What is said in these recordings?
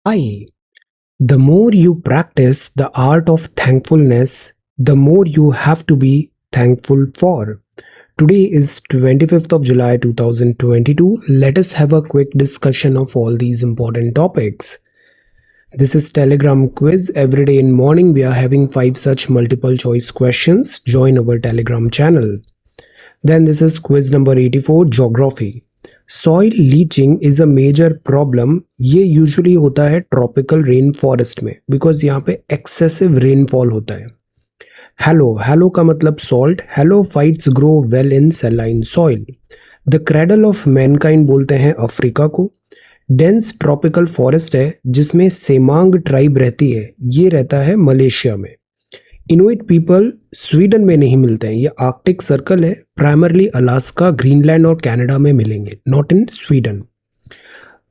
Hi. The more you practice the art of thankfulness, the more you have to be thankful for. Today is 25th of July 2022. Let us have a quick discussion of all these important topics. This is Telegram quiz. Every day in morning we are having 5 such multiple choice questions. Join our Telegram channel. Then this is quiz number 84, geography. Soil leaching is a major problem. ये usually होता है tropical rainforest में because यहाँ पे excessive rainfall होता है. Halo का मतलब salt. Halophytes grow well in saline soil. The cradle of mankind बोलते हैं अफ्रीका को. डेंस ट्रॉपिकल फॉरेस्ट है जिसमें सेमांग ट्राइब रहती है. ये रहता है मलेशिया में. इनुइट पीपल स्वीडन में नहीं मिलते हैं. ये आर्कटिक सर्कल है. प्राइमरली अलास्का, ग्रीनलैंड और कनाडा में मिलेंगे, नॉट इन स्वीडन.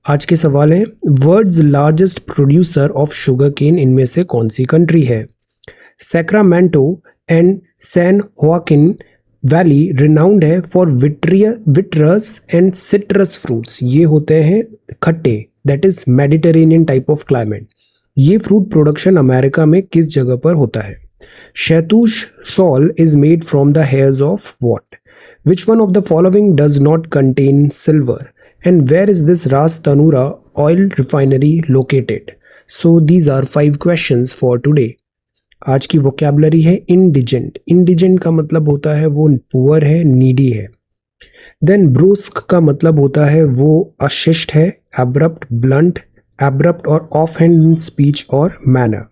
आज के सवाल हैं, world's largest producer of sugar cane इनमें से कौन सी कंट्री है? Sacramento and San Joaquin valley renowned है फॉर विट्रस एंड सिट्रस फ्रूट्स. ये होते हैं खट्टे, that is Mediterranean type of climate. ये फ्रूट प्रोडक्शन अमेरिका में किस जगह पर होता है? शैतूश shawl is made from the hairs of what? Which one of the following does not contain silver? And where is this Ras Tanura oil refinery located? So these are 5 questions for today. आज की vocabulary है indigent. Indigent का मतलब होता है वो poor है, needy है. Then brusque का मतलब होता है वो अशिष्ट है, abrupt, blunt, abrupt और offhand in speech और manner.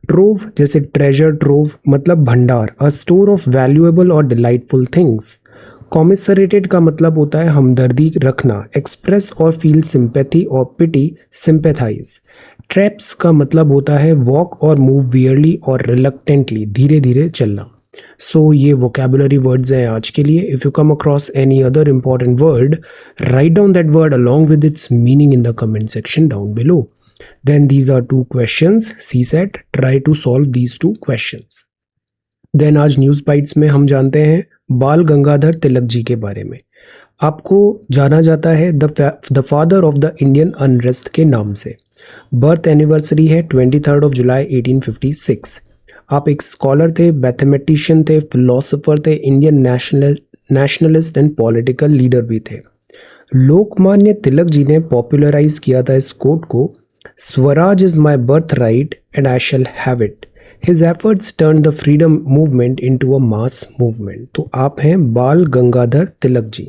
ट्रोव जैसे ट्रेजर ट्रोव मतलब भंडार, अ स्टोर ऑफ वैल्यूएबल और डिलाइटफुल थिंग्स. कॉमिसरेटेड का मतलब होता है हमदर्दी रखना. एक्सप्रेस और फील सिंपैथी और पिटी, सिंपैथाइज. ट्रैप्स का मतलब होता है वॉक और मूव वियरली और रिलक्टेंटली, धीरे धीरे चलना. सो ये वोकेबुलरी वर्ड्स हैं आज के लिए. If you come across any other important word, write down that word along with its meaning in the comment section down below. Then these are 2 questions. CSAT, try to solve these 2 questions. Then आज news bytes में हम जानते हैं बाल गंगाधर तिलक जी के बारे में. आपको जाना जाता है the father of the Indian unrest के नाम से. बर्थ एनिवर्सरी है 23 ऑफ जुलाई 1856. आप एक स्कॉलर थे, मैथमेटिशियन थे, फिलोसोफर थे, Indian nationalist and political leader भी थे. लोकमान्य तिलक जी ने पॉपुलराइज किया था इस कोट को, Swaraj is my birthright and I shall have it. His efforts turned the freedom movement into a mass movement. तो आप हैं बाल गंगाधर तिलक जी.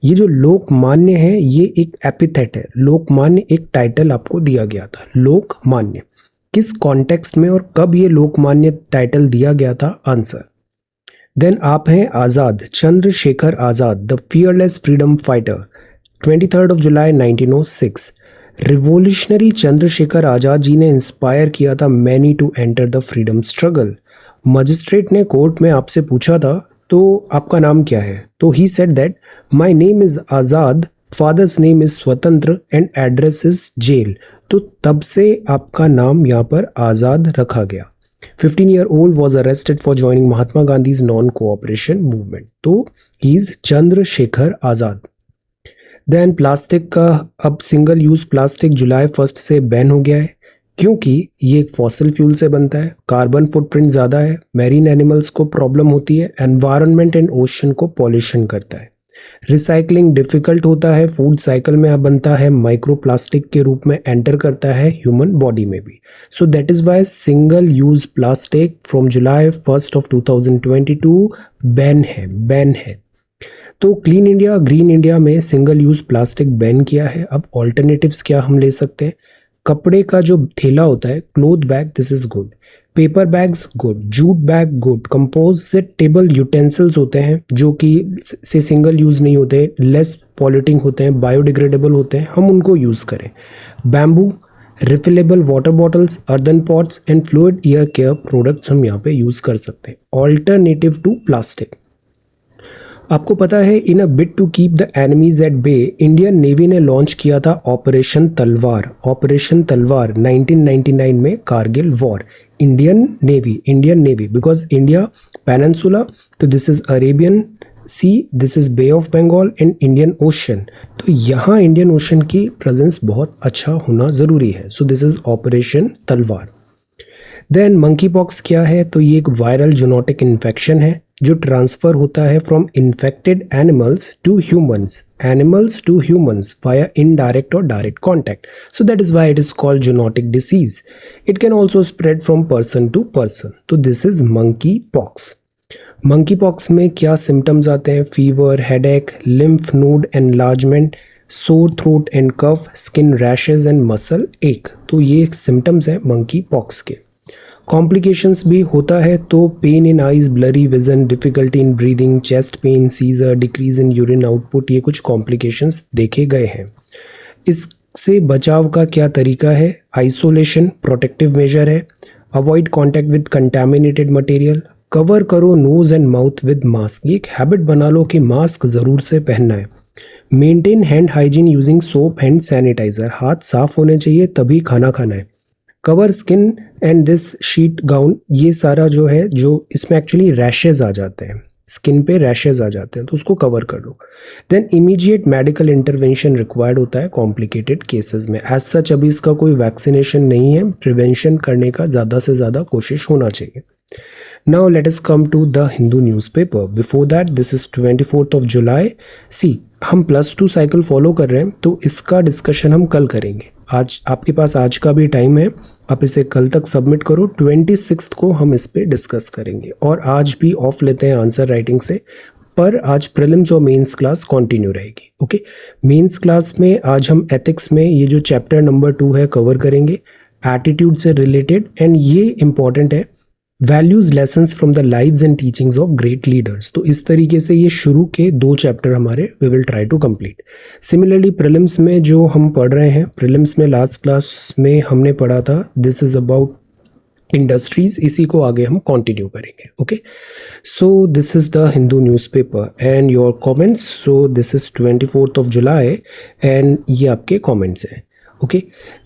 ये जो लोकमान्य है ये एक एपिथेट है. लोकमान्य एक टाइटल आपको दिया गया था. लोकमान्य किस कॉन्टेक्स्ट में और कब ये लोकमान्य टाइटल दिया गया था? आंसर. देन आप हैं Azad, Chandrashekhar Azad, the fearless freedom fighter, 23 of July 1906. Revolutionary Chandrashekhar Azad ji ने इंस्पायर किया था many to enter the freedom struggle. Magistrate ने कोर्ट में आपसे पूछा था तो आपका नाम क्या है? तो he said that my name is Azad, father's name is स्वतंत्र एंड एड्रेस इज़ जेल. तो तब से आपका नाम यहाँ पर आज़ाद रखा गया. 15-year-old was arrested for joining Mahatma Gandhi's non cooperation movement. तो ही is Chandrashekhar Azad. Then plastic का अब सिंगल यूज़ प्लास्टिक जुलाई 1 से बैन हो गया है क्योंकि ये एक फॉसिल फ्यूल से बनता है. कार्बन फुटप्रिंट ज़्यादा है, मैरीन एनिमल्स को प्रॉब्लम होती है, एनवायरनमेंट एंड ओशन को पॉल्यूशन करता है. रिसाइकलिंग डिफ़िकल्ट होता है, फूड साइकिल में अब बनता है, माइक्रो प्लास्टिक के रूप में एंटर करता है ह्यूमन बॉडी में भी. So that is why single use plastic from July 1 of 2022 ban है. तो क्लीन इंडिया, ग्रीन इंडिया में सिंगल यूज़ प्लास्टिक बैन किया है. अब ऑल्टरनेटिव्स क्या हम ले सकते हैं? कपड़े का जो थैला होता है, cloth bag, this is good. Paper bags good. Jute bag good. Compostable utensils होते हैं जो कि से सिंगल यूज़ नहीं होते, लेस पॉल्यूटिंग होते हैं, बायोडिग्रेडेबल होते हैं, हम उनको यूज़ करें. Bamboo, refillable water bottles, earthen pots and fluid ear care products हम यहाँ पे यूज़ कर सकते हैं. Alternative to plastic. आपको पता है in a bid to keep the enemies at bay, Indian Navy ने लॉन्च किया था ऑपरेशन तलवार. ऑपरेशन तलवार 1999 में Kargil war. Indian Navy because India peninsula, तो this is Arabian Sea this is Bay of Bengal and Indian Ocean, तो यहाँ Indian ocean की presence बहुत अच्छा होना ज़रूरी है। सो दिस इज ऑपरेशन तलवार। देन मंकी पॉक्स क्या है, तो ये एक वायरल जूनोटिक इन्फेक्शन है जो ट्रांसफर होता है from infected animals to humans via indirect और direct contact. So that is why it is called zoonotic disease. It can also spread from person to person. तो this is monkeypox. Monkeypox में क्या symptoms आते हैं, fever, headache, lymph node enlargement, sore throat and cough, skin rashes and muscle ache. तो ये symptoms हैं monkey pox के। Complications भी होता है तो pain in eyes, blurry vision, difficulty in breathing, chest pain, seizure, decrease in urine output, ये कुछ कॉम्प्लिकेशंस देखे गए हैं। इससे बचाव का क्या तरीका है, आइसोलेशन प्रोटेक्टिव मेजर है, avoid contact with contaminated material, cover करो nose and mouth with mask, ये एक हैबिट बना लो कि मास्क ज़रूर से पहनना है। Maintain hand hygiene using soap and sanitiser, हाथ साफ होने चाहिए तभी खाना खाना है। Cover skin and this sheet gown, ये सारा जो है, जो इसमें एक्चुअली रैशेज आ जाते हैं, स्किन पे रैशेज आ जाते हैं, तो उसको कवर कर लो। Then immediate medical intervention required होता है कॉम्प्लिकेटेड केसेस में। एज सच अभी इसका कोई वैक्सीनेशन नहीं है, प्रिवेंशन करने का ज़्यादा से ज़्यादा कोशिश होना चाहिए। Now let us come to the Hindu newspaper. Before that, this is 24th of July. See, हम +2 साइकिल फॉलो कर रहे हैं तो इसका डिस्कशन हम कल करेंगे। आज आपके पास आज का भी टाइम है, आप इसे कल तक सबमिट करो। 26 को हम इस पे डिस्कस करेंगे और आज भी ऑफ लेते हैं आंसर राइटिंग से, पर आज प्रीलिम्स और मेंस क्लास कंटिन्यू रहेगी। ओके, मेंस क्लास में आज हम एथिक्स में ये जो चैप्टर नंबर 2 है कवर करेंगे, एटीट्यूड से रिलेटेड, एंड ये इंपॉर्टेंट है, values lessons from the lives and teachings of great leaders. तो इस तरीके से ये शुरू के 2 चैप्टर हमारे we will try to complete. Similarly prelims में जो हम पढ़ रहे हैं, प्रीलिम्स में लास्ट क्लास में हमने पढ़ा था दिस इज अबाउट इंडस्ट्रीज, इसी को आगे हम कंटिन्यू करेंगे। Okay, so this is the Hindu newspaper and your comments. So this is 24th of July and ये आपके कमेंट्स हैं। Okay,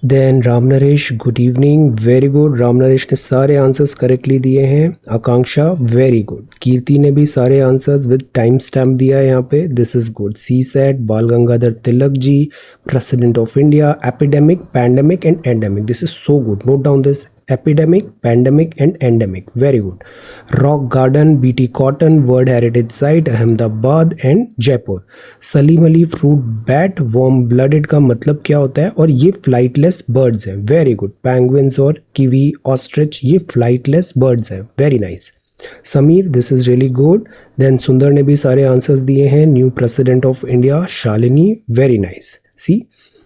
then Ram Naresh, good evening, very good. Ram Naresh ने सारे आंसर्स करेक्टली दिए हैं। आकांक्षा, वेरी गुड। कीर्ति ने भी सारे आंसर्स विद टाइम स्टैम्प दिया है यहाँ पे, this is good. C set, Bal Gangadhar Tilak ji, president of India, epidemic, pandemic and endemic, this is so good, note down this, epidemic, pandemic and endemic, very good. Rock Garden, BT Cotton, World Heritage Site, Ahmedabad and Jaipur. Salim Ali fruit bat, warm blooded का मतलब क्या होता है, और ये flightless birds हैं, very good. Penguins और kiwi, ostrich, ये flightless birds हैं, very nice. Sameer, this is really good. Then Sundar ने भी सारे आंसर्स दिए हैं। New president of India, Shalini, very nice. C,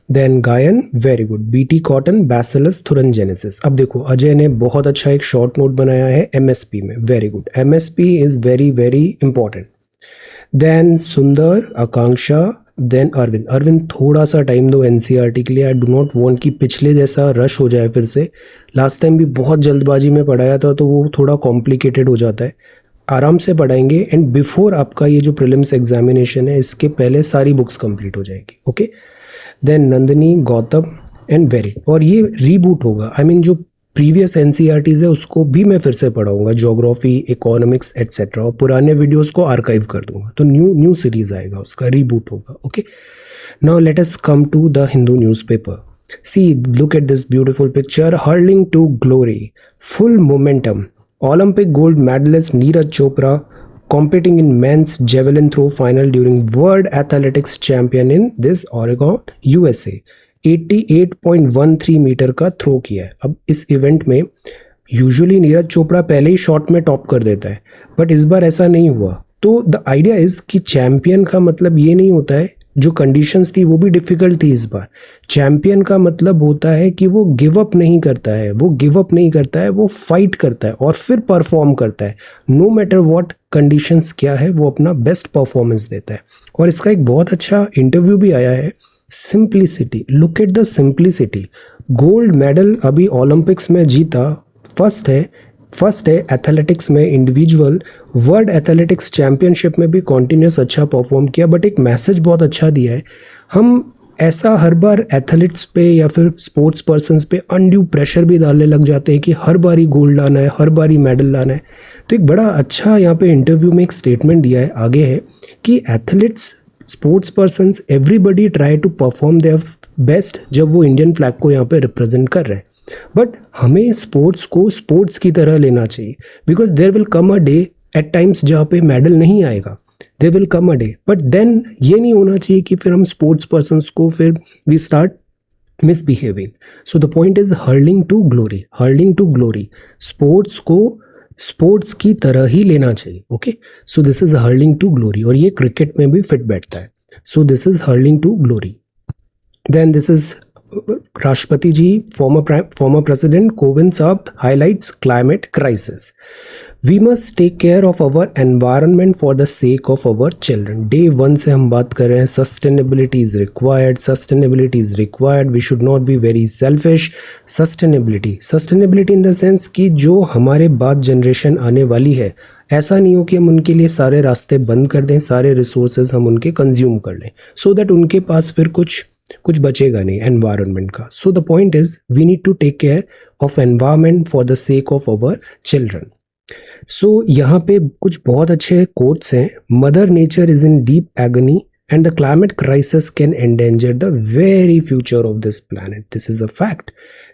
then Gayan, very good. BT cotton, bacillus thuringiensis. अब देखो अजय ने बहुत अच्छा एक शॉर्ट नोट बनाया है एमएसपी में, very good. MSP is very very important. Then Sundar, Akanksha, then Arvind थोड़ा सा टाइम दो एनसीईआरटी के लिए। आई डू नॉट वांट कि पिछले जैसा रश हो जाए फिर से। लास्ट टाइम भी बहुत जल्दबाजी में पढ़ाया था तो वो थोड़ा कॉम्प्लिकेटेड हो जाता है। आराम से पढ़ाएंगे एंड बिफोर आपका ये जो प्रीलिम्स एग्जामिनेशन है इसके पहले सारी बुक्स कंप्लीट हो जाएगी। Okay, then Nandini, Gautam and very, और ये रीबूट होगा, आई मीन जो प्रीवियस एनसीईआरटीज है उसको भी मैं फिर से पढ़ाऊंगा, ज्योग्राफी, इकोनॉमिक्स एटसेट्रा, और पुराने वीडियोस को आर्काइव कर दूंगा, तो न्यू सीरीज आएगा, उसका रीबूट होगा। Okay, now let us come to the Hindu newspaper. See, look at this beautiful picture, hurling to glory, full momentum, Olympic gold medallist Neeraj Chopra competing in men's javelin throw final during World Athletics Champion in this Oregon, USA. 88.13 metre का throw किया है। अब इस event में usually Neeraj Chopra पहले ही shot में top कर देता है, बट इस बार ऐसा नहीं हुआ। तो द आइडिया इज कि चैंपियन का मतलब ये नहीं होता है, जो कंडीशंस थी वो भी डिफिकल्ट थी इस बार। चैंपियन का मतलब होता है कि वो गिव अप नहीं करता है, वो फाइट करता है और फिर परफॉर्म करता है। नो मैटर व्हाट कंडीशंस क्या है, वो अपना बेस्ट परफॉर्मेंस देता है। और इसका एक बहुत अच्छा इंटरव्यू भी आया है, simplicity, look at the simplicity. Gold medal अभी ओलंपिक्स में जीता, फर्स्ट है एथलेटिक्स में इंडिविजुअल, वर्ल्ड एथलेटिक्स चैंपियनशिप में भी कॉन्टिन्यूस अच्छा परफॉर्म किया, बट एक मैसेज बहुत अच्छा दिया है। हम ऐसा हर बार एथलीट्स पे या फिर स्पोर्ट्स पर्सन्स पे अनड्यू प्रेशर भी डालने लग जाते हैं कि हर बार ही गोल्ड लाना है, हर बार ही मेडल लाना है। तो एक बड़ा अच्छा यहाँ पे इंटरव्यू में एक स्टेटमेंट दिया है, आगे है कि athletes, sports persons, everybody try to perform their best जब वो इंडियन फ्लैग को यहाँ पे रिप्रेजेंट कर रहे हैं। बट हमें स्पोर्ट्स को स्पोर्ट्स की तरह लेना चाहिए, because there will come a day at times जहाँ पे मेडल नहीं आएगा, they will come a day, but then ये नहीं होना चाहिए कि फिर हम स्पोर्ट्स पर्सन्स को फिर we start misbehaving. So the point is hurling to glory, hurling to glory, sports को स्पोर्ट्स की तरह ही लेना चाहिए। Okay, so this is hurling to glory, और ये क्रिकेट में भी फिट बैठता है। So this is hurling to glory. Then this is राष्ट्रपति जी, former president कोविंद साहब highlights climate crisis. We must take care of our environment for the sake of our children. Day 1 से हम बात कर रहे हैं, sustainability is required, sustainability is required. We should not be very selfish. Sustainability in the sense कि जो हमारे बाद जनरेशन आने वाली है, ऐसा नहीं हो कि हम उनके लिए सारे रास्ते बंद कर दें, सारे रिसोर्सेज हम उनके कंज्यूम कर लें, सो दैट उनके पास फिर कुछ बचेगा नहीं एनवायरनमेंट का। So the point is we need to take care of environment for the sake of our children. So यहाँ पे कुछ बहुत अच्छे कोट्स हैं। Mother nature is in deep agony and the climate crisis can endanger the very future of this planet. This is a fact.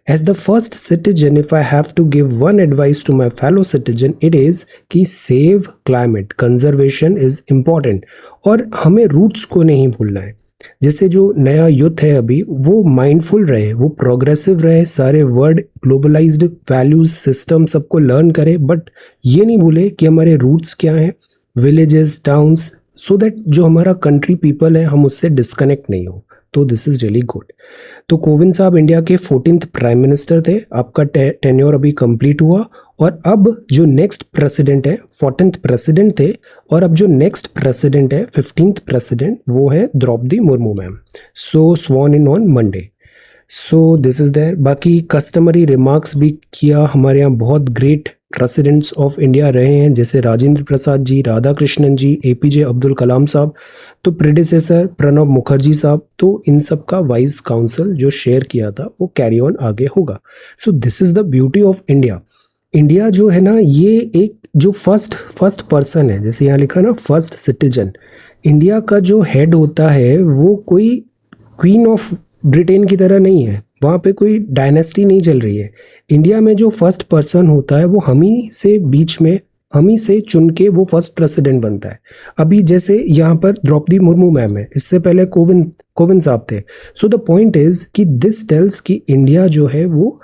As the first citizen, if I have to give one advice to my fellow citizen, it is कि save climate, conservation is important. और हमें roots को नहीं भूलना है। जैसे जो नया यूथ है अभी, वो माइंडफुल रहे, वो प्रोग्रेसिव रहे, सारे वर्ड ग्लोबलाइज्ड वैल्यूज सिस्टम सबको लर्न करे, बट ये नहीं भूले कि हमारे रूट्स क्या हैं, विलेजेस, टाउन्स, सो दैट जो हमारा कंट्री पीपल है हम उससे डिस्कनेक्ट नहीं हो। तो दिस इज रियली गुड। तो कोविंद साहब इंडिया के 14th प्राइम मिनिस्टर थे, आपका टेन्योर अभी कंप्लीट हुआ, और अब जो नेक्स्ट प्रेसिडेंट है, 14th प्रेसिडेंट थे, और अब जो नेक्स्ट प्रेसिडेंट है, 15th प्रेसिडेंट, वो है Draupadi Murmu ma'am. So sworn in on Monday. So this is there. बाकी कस्टमरी रिमार्क्स भी किया, हमारे यहाँ बहुत ग्रेट प्रेसिडेंट्स ऑफ इंडिया रहे हैं, जैसे राजेंद्र प्रसाद जी, राधा कृष्णन जी, एपीजे अब्दुल कलाम साहब, तो प्रेडिसेसर प्रणब मुखर्जी साहब, तो इन सब का वाइस काउंसिल जो शेयर किया था वो कैरी ऑन आगे होगा। सो this is the beauty of India. India जो है ना, ये एक जो फर्स्ट पर्सन है, जैसे यहाँ लिखा ना फर्स्ट सिटीजन, इंडिया का जो हेड होता है वो कोई क्वीन ऑफ ब्रिटेन की तरह नहीं है, वहाँ पे कोई डायनेस्टी नहीं चल रही है। इंडिया में जो फर्स्ट पर्सन होता है वो हम ही से बीच में, हम ही से चुन के वो फर्स्ट प्रेसिडेंट बनता है। अभी जैसे यहाँ पर द्रौपदी मुर्मू मैम है, इससे पहले कोविंद साहब थे। सो द पॉइंट इज कि दिस टेल्स कि इंडिया जो है वो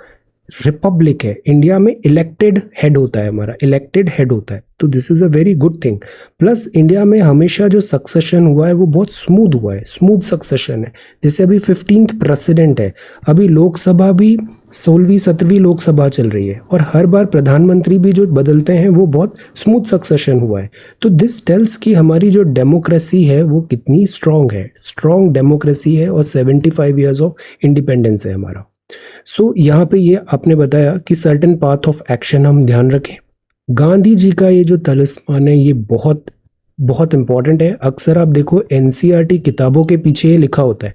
रिपब्लिक है, इंडिया में इलेक्टेड हेड होता है, हमारा इलेक्टेड हेड होता है, तो this is a very good thing. Plus India में हमेशा जो सक्सेशन हुआ है वो बहुत स्मूथ हुआ है, स्मूथ सक्सेशन है। जैसे अभी 15th प्रेसिडेंट है, अभी लोकसभा भी 16वीं 17वीं लोकसभा चल रही है, और हर बार प्रधानमंत्री भी जो बदलते हैं वो बहुत स्मूथ सक्सेशन हुआ है। तो दिस टेल्स कि हमारी जो डेमोक्रेसी है वो कितनी स्ट्रांग है, स्ट्रांग डेमोक्रेसी है, और 75 ईयर्स ऑफ इंडिपेंडेंस है हमारा। सो यहाँ पे ये आपने बताया कि सर्टेन पाथ ऑफ एक्शन हम ध्यान रखें। गांधी जी का ये जो तलिस्मान है ये बहुत बहुत इंपॉर्टेंट है। अक्सर आप देखो एनसीईआरटी किताबों के पीछे ये लिखा होता है,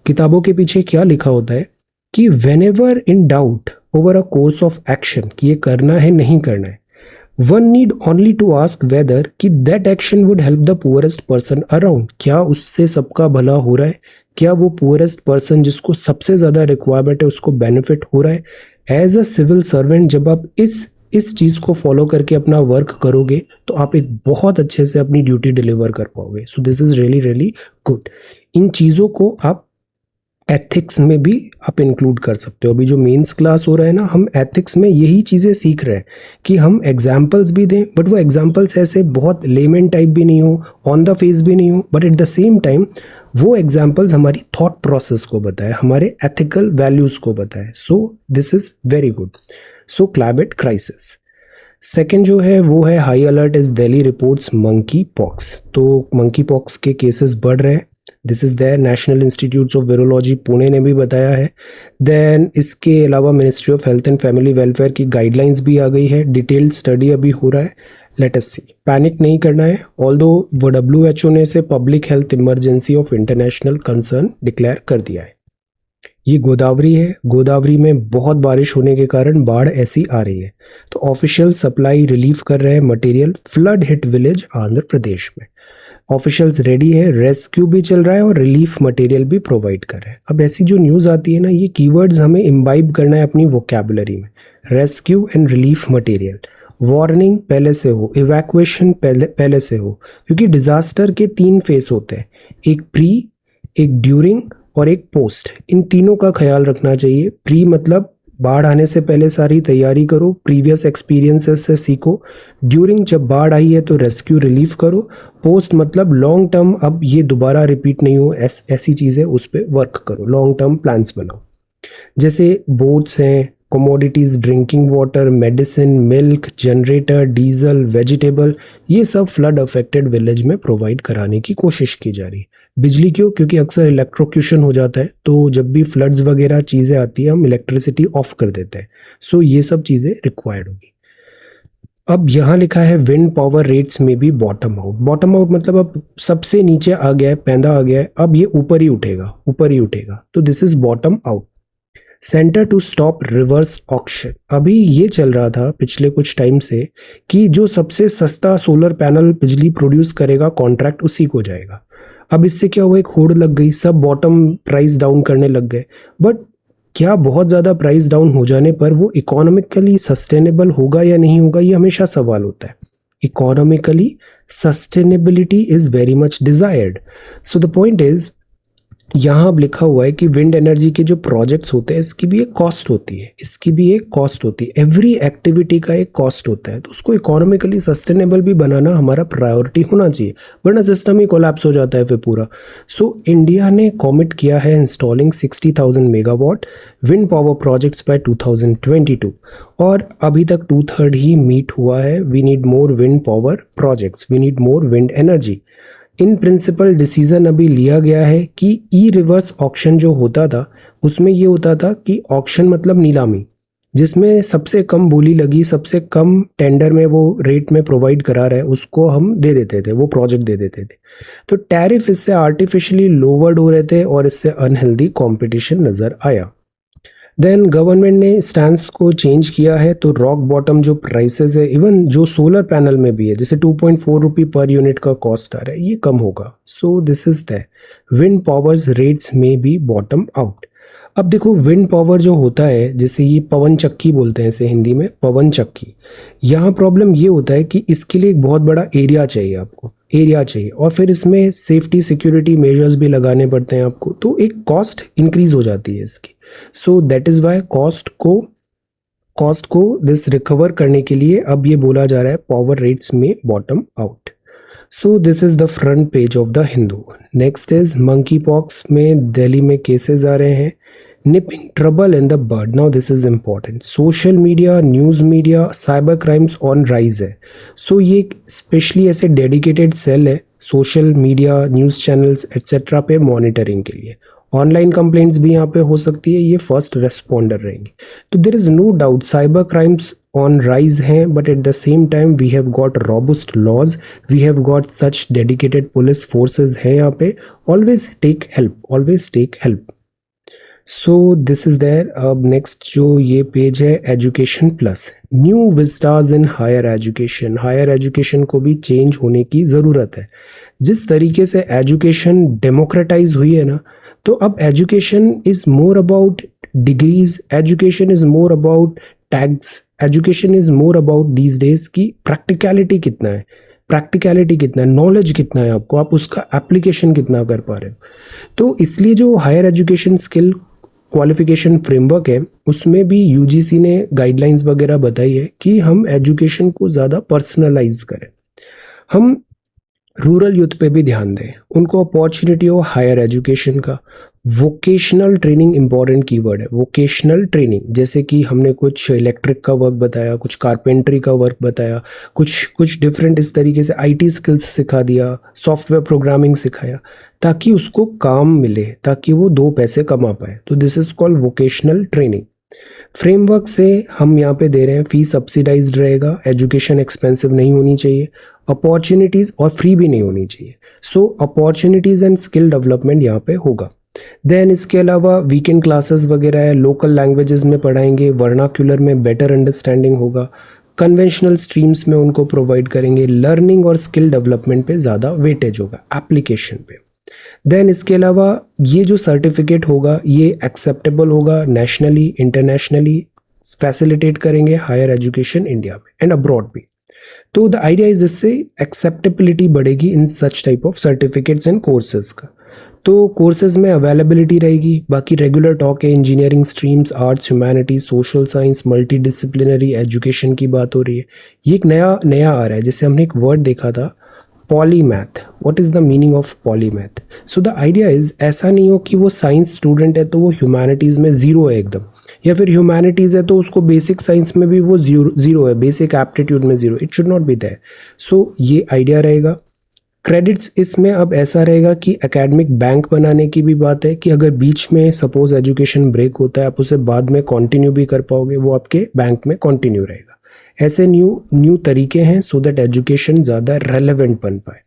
किताबों के पीछे क्या लिखा होता है कि whenever in doubt over a course of action, कि ये करना है नहीं करना है, one need only to ask whether कि that action would help the poorest person around, क्या उससे सबका भला हो रहा है, क्या वो पुअरेस्ट पर्सन जिसको सबसे ज़्यादा रिक्वायरमेंट है उसको बेनिफिट हो रहा है। एज अ सिविल सर्वेंट जब आप इस चीज़ को फॉलो करके अपना वर्क करोगे तो आप एक बहुत अच्छे से अपनी ड्यूटी डिलीवर कर पाओगे। So this is really really good. इन चीज़ों को आप एथिक्स में भी आप इंक्लूड कर सकते हो। अभी जो मेंस क्लास हो रहा है ना, हम एथिक्स में यही चीज़ें सीख रहे हैं कि हम एग्जाम्पल्स भी दें, बट वो एग्जाम्पल्स ऐसे बहुत लेमन टाइप भी नहीं हो, ऑन द फेस भी नहीं हो, but at the same time वो एग्जाम्पल्स हमारी थॉट प्रोसेस को बताए, हमारे एथिकल वैल्यूज़ को बताए। So this is very good. So climate crisis. Second जो है वो है high alert is Delhi reports monkeypox. तो मंकी पॉक्स के केसेस बढ़ रहे हैं। This is there, national institutes of virology Pune ने भी बताया है। देन इसके अलावा ministry of health and family welfare की गाइडलाइंस भी आ गई है, डिटेल्ड स्टडी अभी हो रहा है, लेट अस सी। पैनिक नहीं करना है, ऑल्दो वो WHO ने इसे public health emergency of international concern declare कर दिया है। ये गोदावरी है, गोदावरी में बहुत बारिश होने के कारण बाढ़ ऐसी आ रही है, तो ऑफिशियल सप्लाई रिलीफ कर रहे हैं material flood hit village Andhra Pradesh में। ऑफिशियल्स रेडी है, रेस्क्यू भी चल रहा है और रिलीफ मटेरियल भी प्रोवाइड कर रहे हैं। अब ऐसी जो न्यूज़ आती है ना, ये कीवर्ड्स हमें इम्बाइब करना है अपनी वोकैबुलरी में। Rescue and relief material, warning पहले से हो, इवैक्यूएशन पहले से हो, क्योंकि डिजास्टर के 3 फेस होते हैं, एक प्री, एक ड्यूरिंग और एक पोस्ट। इन तीनों का ख्याल रखना चाहिए। प्री मतलब बाढ़ आने से पहले सारी तैयारी करो, प्रीवियस एक्सपीरियंसेस से सीखो। ड्यूरिंग जब बाढ़ आई है तो रेस्क्यू रिलीफ करो। पोस्ट मतलब लॉन्ग टर्म, अब ये दोबारा रिपीट नहीं हो ऐसी चीज़ें, उस पर वर्क करो, लॉन्ग टर्म प्लान्स बनाओ। जैसे बोट्स हैं, commodities, drinking water, medicine, milk, generator, diesel, vegetable, ये सब फ्लड अफेक्टेड विलेज में प्रोवाइड कराने की कोशिश की जा रही है। बिजली क्यों? क्योंकि अक्सर इलेक्ट्रोक्यूशन हो जाता है, तो जब भी फ्लड्स वगैरह चीज़ें आती है हम इलेक्ट्रिसिटी ऑफ कर देते हैं। सो ये सब चीज़ें रिक्वायर्ड होगी। अब यहाँ लिखा है विंड पावर रेट्स में भी बॉटम आउट। बॉटम आउट मतलब अब सबसे नीचे आ गया है, पैंदा आ गया है, अब ये ऊपर ही उठेगा, ऊपर ही उठेगा, तो this is bottom out. Centre to stop reverse auction, अभी ये चल रहा था पिछले कुछ टाइम से कि जो सबसे सस्ता सोलर पैनल बिजली प्रोड्यूस करेगा कॉन्ट्रैक्ट उसी को जाएगा। अब इससे क्या हुआ, एक होड़ लग गई, सब बॉटम प्राइस डाउन करने लग गए। बट क्या बहुत ज़्यादा प्राइस डाउन हो जाने पर वो इकोनॉमिकली सस्टेनेबल होगा या नहीं होगा, ये हमेशा सवाल होता है। Economically sustainability is very much desired. So the point is, यहाँ अब लिखा हुआ है कि विंड एनर्जी के जो प्रोजेक्ट्स होते हैं इसकी भी एक कॉस्ट होती है, इसकी भी एक कॉस्ट होती है। एवरी एक्टिविटी का एक कॉस्ट होता है, तो उसको इकोनॉमिकली सस्टेनेबल भी बनाना हमारा प्रायोरिटी होना चाहिए, वरना सिस्टम ही कोलैप्स हो जाता है फिर पूरा। सो इंडिया ने कमिट किया है installing 60,000 megawatt wind power projects by 2022, और अभी तक 2/3 ही मीट हुआ है। We need more wind power projects, we need more wind energy. In principle decision अभी लिया गया है कि ई रिवर्स ऑक्शन जो होता था उसमें ये होता था कि ऑक्शन मतलब नीलामी, जिसमें सबसे कम बोली लगी, सबसे कम टेंडर में वो रेट में प्रोवाइड करा रहा है उसको हम दे देते थे, वो प्रोजेक्ट दे देते थे। तो टैरिफ इससे आर्टिफिशियली लोवर्ड हो रहे थे और इससे अनहेल्दी कंपटीशन नज़र आया। देन गवर्नमेंट ने स्टैंस को चेंज किया है, तो रॉक बॉटम जो प्राइसेस है, इवन जो सोलर पैनल में भी है, जैसे 2.4 रुपये पर यूनिट का कॉस्ट आ रहा है, ये कम होगा। सो this is the wind powers rates में भी बॉटम आउट। अब देखो विंड पावर जो होता है, जैसे ये पवन चक्की बोलते हैं इसे हिंदी में, पवन चक्की, यहाँ प्रॉब्लम ये होता है कि इसके लिए एक बहुत बड़ा एरिया चाहिए, आपको एरिया चाहिए, और फिर इसमें सेफ्टी सिक्योरिटी मेजर्स भी लगाने पड़ते हैं आपको, तो एक कॉस्ट इंक्रीज हो जाती है इसकी। So that is why cost को दिस रिकवर करने के लिए अब ये बोला जा रहा है पावर रेट्स में bottom out. So this is the front page of the Hindu. Next is monkeypox में दिल्ली में केसेस आ रहे हैं। Nipping trouble in the bud. Now this is important. Social media, news media, cyber crimes on rise है। So ये specially ऐसे dedicated cell है social media, news channels etcetera पे monitoring के लिए। ऑनलाइन कंप्लेंट्स भी यहाँ पे हो सकती है, ये फर्स्ट रेस्पॉन्डर रहेंगे। तो there is no doubt cyber crimes on rise हैं, but at the same time we have got robust laws, we have got such dedicated police forces है यहाँ पे। Always take help, always take help. So this is there. अब next जो ये page है, education plus, new vistas in higher education. Higher education को भी change होने की ज़रूरत है। जिस तरीके से एजुकेशन डेमोक्रेटाइज हुई है ना, तो अब education is more about degrees, education is more about tags, education is more about these days की प्रैक्टिकलिटी कितना है, प्रैक्टिकलिटी कितना है, नॉलेज कितना है आपको, आप उसका एप्लीकेशन कितना कर पा रहे हो। तो इसलिए जो higher education skill qualification framework है उसमें भी यूजीसी ने गाइडलाइंस वगैरह बताई है कि हम एजुकेशन को ज़्यादा पर्सनलाइज करें, हम रूरल यूथ पे भी ध्यान दें, उनको अपॉर्चुनिटी हो हायर एजुकेशन का। वोकेशनल ट्रेनिंग इंपॉर्टेंट कीवर्ड है, वोकेशनल ट्रेनिंग, जैसे कि हमने कुछ इलेक्ट्रिक का वर्क बताया, कुछ कारपेंट्री का वर्क बताया, कुछ डिफरेंट इस तरीके से आईटी स्किल्स सिखा दिया, सॉफ्टवेयर प्रोग्रामिंग सिखाया, ताकि उसको काम मिले, ताकि वो 2 पैसे कमा पाए। तो this is called vocational training. Framework से हम यहाँ पे दे रहे हैं फीस सब्सिडाइज्ड रहेगा, एजुकेशन एक्सपेंसिव नहीं होनी चाहिए, अपॉर्चुनिटीज़ और फ्री भी नहीं होनी चाहिए। सो अपॉर्चुनिटीज़ एंड स्किल डेवलपमेंट यहाँ पे होगा। देन इसके अलावा वीकेंड क्लासेस वगैरह है, लोकल लैंग्वेजेस में पढ़ाएंगे, वर्नाक्यूलर में बेटर अंडरस्टैंडिंग होगा, कन्वेंशनल स्ट्रीम्स में उनको प्रोवाइड करेंगे, लर्निंग और स्किल डेवलपमेंट पे ज़्यादा वेटेज होगा, एप्लीकेशन पे। देन इसके अलावा ये जो सर्टिफिकेट होगा ये एक्सेप्टेबल होगा नेशनली, इंटरनेशनली, फैसिलिटेट करेंगे हायर एजुकेशन इंडिया में एंड अब्रॉड भी। तो द आइडिया इज इससे एक्सेप्टेबिलिटी बढ़ेगी in such type of certificates and courses का। तो कोर्सेज में अवेलेबिलिटी रहेगी। बाकी रेगुलर टॉक है, engineering streams, arts, humanities, social science, multidisciplinary education की बात हो रही है। ये एक नया आ रहा है, जैसे हमने एक वर्ड देखा था polymath. What is the meaning of polymath? So the idea is ऐसा नहीं हो कि वो साइंस स्टूडेंट है तो वो ह्यूमैनिटीज़ में ज़ीरो है एकदम, या फिर ह्यूमैनिटीज़ है तो उसको बेसिक साइंस में भी वो ज़ीरो है, बेसिक एप्टीट्यूड में zero. It should not be there. सो ये आइडिया रहेगा। क्रेडिट्स इसमें अब ऐसा रहेगा कि एकेडमिक बैंक बनाने की भी बात है कि अगर बीच में सपोज एजुकेशन ब्रेक होता है आप उसे बाद में कंटिन्यू भी कर पाओगे, वो आपके बैंक में कंटिन्यू रहेगा। ऐसे न्यू तरीके हैं सो दैट एजुकेशन ज़्यादा रेलेवेंट बन पाए।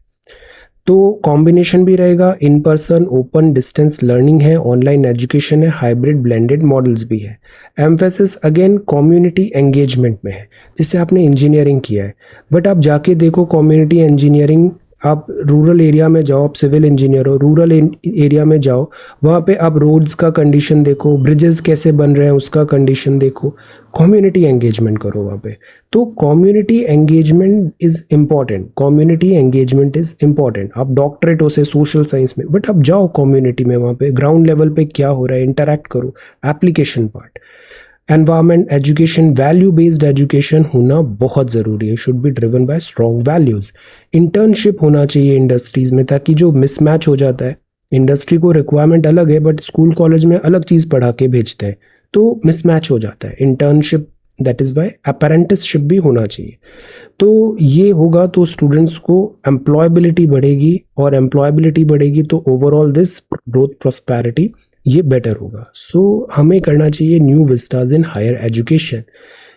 तो कॉम्बिनेशन भी रहेगा, in person, open, distance learning है, ऑनलाइन एजुकेशन है, हाइब्रिड ब्लेंडेड मॉडल्स भी है। एम्फेसिस अगेन कम्युनिटी एंगेजमेंट में है। जैसे आपने इंजीनियरिंग किया है बट आप जाके देखो कम्युनिटी इंजीनियरिंग, आप रूरल एरिया में जाओ, आप सिविल इंजीनियर हो, रूरल एरिया में जाओ, वहाँ पे आप रोड्स का कंडीशन देखो, ब्रिजेस कैसे बन रहे हैं उसका कंडीशन देखो, कम्युनिटी एंगेजमेंट करो वहाँ पे। तो community engagement is important, community engagement is important. आप डॉक्टरेट हो से सोशल साइंस में, बट आप जाओ कम्युनिटी में, वहाँ पे ग्राउंड लेवल पे क्या हो रहा है इंटरेक्ट करो, application part. Environment, education, value based education होना बहुत ज़रूरी है, should be driven by strong values. Internship होना चाहिए इंडस्ट्रीज़ में, ताकि जो मिसमैच हो जाता है, इंडस्ट्री को रिक्वायरमेंट अलग है बट स्कूल कॉलेज में अलग चीज़ पढ़ा के भेजते हैं तो मिसमैच हो जाता है। इंटर्नशिप, दैट इज़ वाई अपेरेंटिसशिप भी होना चाहिए। तो ये होगा तो स्टूडेंट्स को एम्प्लॉयबिलिटी बढ़ेगी, और एम्प्लॉयबिलिटी बढ़ेगी तो ओवरऑल दिस ग्रोथ प्रॉस्पेरिटी ये बेटर होगा। सो हमें करना चाहिए new vistas in higher education.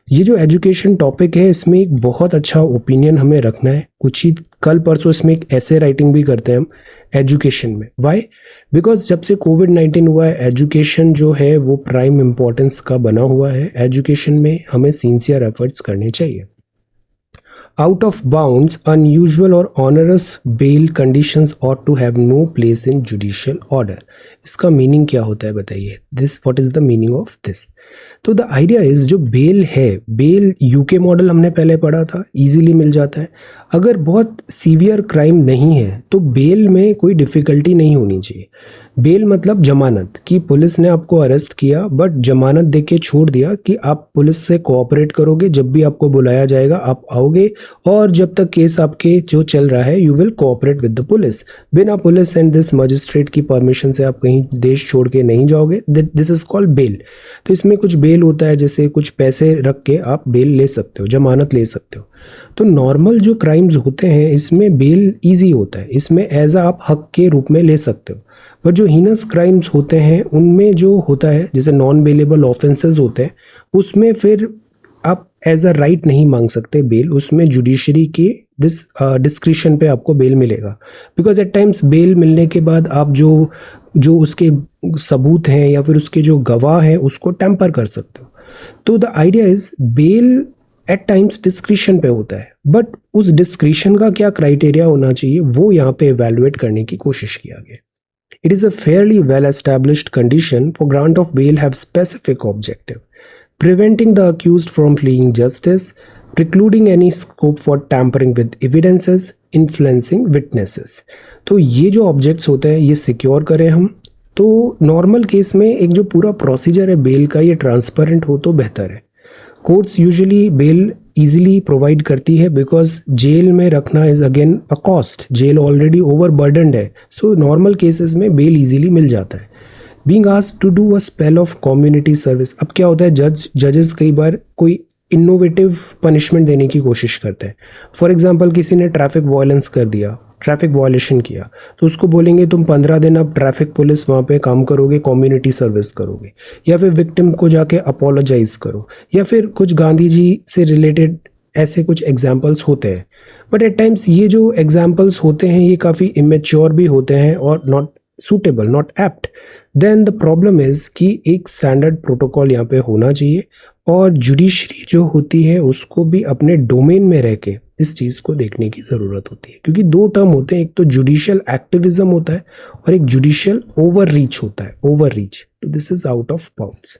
ये जो एजुकेशन टॉपिक है इसमें एक बहुत अच्छा ओपिनियन हमें रखना है। कुछ ही कल परसों इसमें एक ऐसे राइटिंग भी करते हैं हम एजुकेशन में। वाई? बिकॉज जब से कोविड-19 हुआ है एजुकेशन जो है वो प्राइम इम्पोर्टेंस का बना हुआ है। एजुकेशन में हमें सिंसियर एफर्ट्स करने चाहिए। Out of bounds, unusual or onerous bail conditions ought to have no place in judicial order. इसका मीनिंग क्या होता है बताइए? What is the meaning of this? तो द आइडिया इज जो बेल है, बेल यूके मॉडल हमने पहले पढ़ा था, इजीली मिल जाता है। अगर बहुत सीवियर क्राइम नहीं है तो बेल में कोई डिफ़िकल्टी नहीं होनी चाहिए। बेल मतलब जमानत, कि पुलिस ने आपको अरेस्ट किया बट जमानत देके छोड़ दिया कि आप पुलिस से कोऑपरेट करोगे, जब भी आपको बुलाया जाएगा आप आओगे, और जब तक केस आपके जो चल रहा है you will cooperate with the police. बिना पुलिस एंड दिस मजिस्ट्रेट की परमिशन से आप कहीं देश छोड़ के नहीं जाओगे, दिस इज कॉल्ड बेल। तो इसमें कुछ बेल होता है, जैसे कुछ पैसे रख के आप बेल ले सकते हो, जमानत ले सकते हो। तो नॉर्मल जो क्राइम्स होते हैं इसमें बेल इजी होता है, इसमें एज आप हक के रूप में ले सकते हो। बट जो हीनस क्राइम्स होते हैं उनमें जो होता है, जैसे नॉन बेलेबल ऑफेंसेस होते हैं, उसमें फिर आप एज अ राइट नहीं मांग सकते बेल, उसमें जुडिशरी के डिस्क्रिशन पे आपको बेल मिलेगा। बिकॉज एट टाइम्स बेल मिलने के बाद आप जो उसके सबूत हैं या फिर उसके जो गवाह हैं उसको टेम्पर कर सकते हो। तो the idea is bail at times discretion पे होता है, बट उस डिस्क्रिशन का क्या क्राइटेरिया होना चाहिए वो यहाँ पे इवेलुएट करने की कोशिश किया गया। It is a fairly well-established condition for grant of bail have specific objective: preventing the accused from fleeing justice, precluding any scope for tampering with evidences, influencing witnesses. तो ये जो ऑब्जेक्ट्स होते हैं ये सिक्योर करें हम। तो नॉर्मल केस में एक जो पूरा प्रोसीजर है बेल का ये ट्रांसपेरेंट हो तो बेहतर है। Courts usually bail easily provide करती है बिकॉज जेल में रखना is again a cost, jail already overburdened है। सो नॉर्मल केसेस में बेल इजीली मिल जाता है। Being asked to do a spell of community service, अब क्या होता है जजेस कई बार कोई इनोवेटिव पनिशमेंट देने की कोशिश करते हैं। फॉर एग्जाम्पल किसी ने ट्रैफिक वायलेंस कर दिया, ट्रैफिक वायलेशन किया, तो उसको बोलेंगे तुम 15 दिन अब ट्रैफिक पुलिस वहाँ पे काम करोगे, कम्युनिटी सर्विस करोगे, या फिर विक्टिम को जाके अपोलोजाइज करो, या फिर कुछ गांधी जी से रिलेटेड ऐसे कुछ एग्जाम्पल्स होते हैं, बट एट टाइम्स ये जो एग्जाम्पल्स होते हैं ये काफ़ी इमेच्योर भी होते हैं और not suitable, not apt. Then the problem is कि एक स्टैंडर्ड प्रोटोकॉल यहाँ पे होना चाहिए और जुडिशरी जो होती है उसको भी अपने डोमेन में रह के इस चीज़ को देखने की ज़रूरत होती है, क्योंकि दो टर्म होते हैं, एक तो जुडिशियल एक्टिविज्म होता है और एक जुडिशियल ओवर रीच होता है, ओवर रीच। तो this is out of bounds.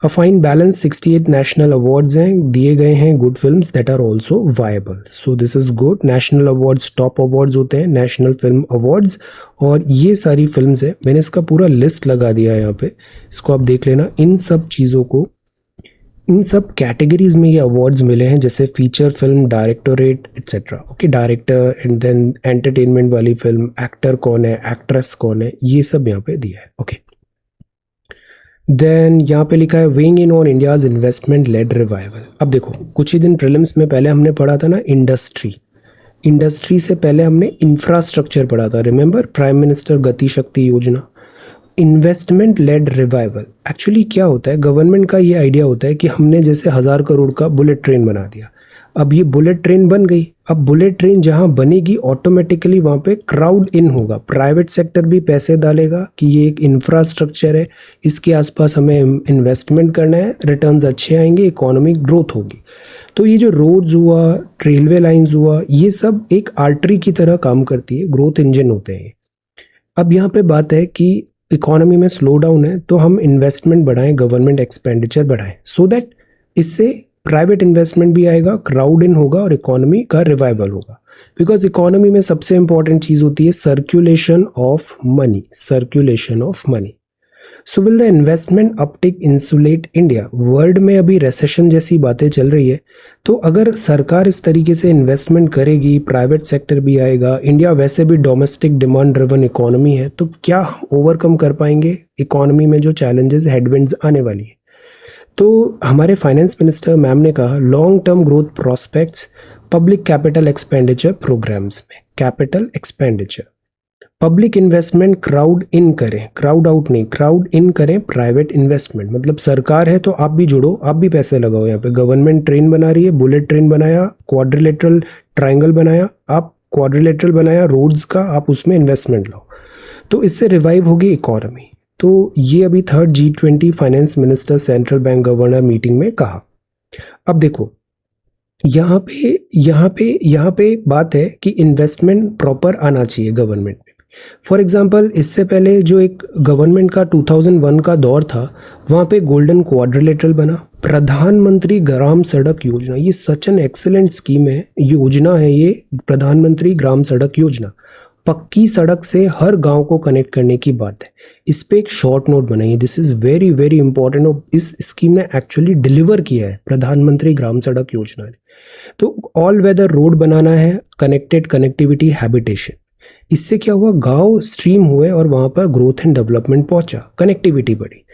A fine balance 68 national awards हैं दिए गए हैं good films that are also viable, so this is good. National awards top awards होते हैं, नेशनल फिल्म अवार्ड्स, और ये सारी फिल्म्स है। मैंने इसका पूरा लिस्ट लगा दिया है यहाँ पे, इसको आप देख लेना। इन सब चीज़ों को, इन सब कैटेगरीज में ये अवार्ड्स मिले हैं, जैसे feature film, directorate etcetera. Okay, director and then entertainment वाली फिल्म, एक्टर कौन है, एक्ट्रेस कौन है, ये सब यहाँ पे दिया है। ओके, देन यहाँ पे लिखा है weighing in on India's investment led revival. अब देखो, कुछ ही दिन प्रीलिम्स में पहले हमने पढ़ा था ना इंडस्ट्री, इंडस्ट्री से पहले हमने इंफ्रास्ट्रक्चर पढ़ा था, रिमेंबर, प्राइम मिनिस्टर गति शक्ति योजना। इन्वेस्टमेंट लेड रिवाइवल एक्चुअली क्या होता है, गवर्नमेंट का ये आइडिया होता है कि हमने जैसे 1000 करोड़ का बुलेट ट्रेन बना दिया, अब ये बुलेट ट्रेन बन गई, अब बुलेट ट्रेन जहाँ बनेगी ऑटोमेटिकली वहाँ पे क्राउड इन होगा, प्राइवेट सेक्टर भी पैसे डालेगा कि ये एक इंफ्रास्ट्रक्चर है, इसके आसपास हमें इन्वेस्टमेंट करना है, रिटर्न्स अच्छे आएंगे, इकोनॉमिक ग्रोथ होगी। तो ये जो रोड्स हुआ, रेलवे लाइंस हुआ, ये सब एक आर्टरी की तरह काम करती है, ग्रोथ इंजन होते हैं। अब यहाँ पे बात है कि इकोनॉमी में स्लो डाउन है तो हम इन्वेस्टमेंट बढ़ाएं, गवर्नमेंट एक्सपेंडिचर बढ़ाएं, सो दैट इससे प्राइवेट इन्वेस्टमेंट भी आएगा, क्राउड इन होगा और इकोनॉमी का रिवाइवल होगा। बिकॉज इकोनॉमी में सबसे इंपॉर्टेंट चीज़ होती है circulation of money, circulation of money. So will the investment Uptake insulate India? World में अभी रेसेशन जैसी बातें चल रही है, तो अगर सरकार इस तरीके से इन्वेस्टमेंट करेगी, प्राइवेट सेक्टर भी आएगा, इंडिया वैसे भी डोमेस्टिक डिमांड ड्रिवन इकोनॉमी है, तो क्या हम ओवरकम कर पाएंगे इकोनॉमी में जो चैलेंजेस, हेडविंड्स आने वाली है? तो हमारे फाइनेंस मिनिस्टर मैम ने कहा long term growth prospects public capital expenditure programmes में, capital expenditure, public investment crowd in करें, क्राउड आउट नहीं, क्राउड इन करें प्राइवेट इन्वेस्टमेंट। मतलब सरकार है तो आप भी जुड़ो, आप भी पैसे लगाओ। यहाँ पे गवर्नमेंट ट्रेन बना रही है, बुलेट ट्रेन बनाया, क्वाड्रिलेटरल ट्राइंगल बनाया, आप क्वाड्रिलेटरल बनाया रोड्स का, आप उसमें इन्वेस्टमेंट लाओ, तो इससे रिवाइव होगी इकोनॉमी। तो ये अभी third G20 finance minister central bank governor meeting में कहा। अब देखो यहाँ पे बात है कि इन्वेस्टमेंट प्रॉपर आना चाहिए गवर्नमेंट में। फॉर एग्जाम्पल, इससे पहले जो एक गवर्नमेंट का 2001 का दौर था, वहाँ पे गोल्डन क्वाड्रिलेटरल बना, प्रधानमंत्री ग्राम सड़क योजना। ये सच एन एक्सेलेंट स्कीम है, योजना है ये, प्रधानमंत्री ग्राम सड़क योजना। पक्की सड़क से हर गांव को कनेक्ट करने की बात है। इस पे एक शॉर्ट नोट बनाइए, this is very very important. और इस स्कीम ने एक्चुअली डिलीवर किया है प्रधानमंत्री ग्राम सड़क योजना ने। तो ऑल वेदर रोड बनाना है, कनेक्टेड, कनेक्टिविटी, हैबिटेशन। इससे क्या हुआ, गांव स्ट्रीम हुए और वहां पर ग्रोथ एंड डेवलपमेंट पहुंचा, कनेक्टिविटी बढ़ी,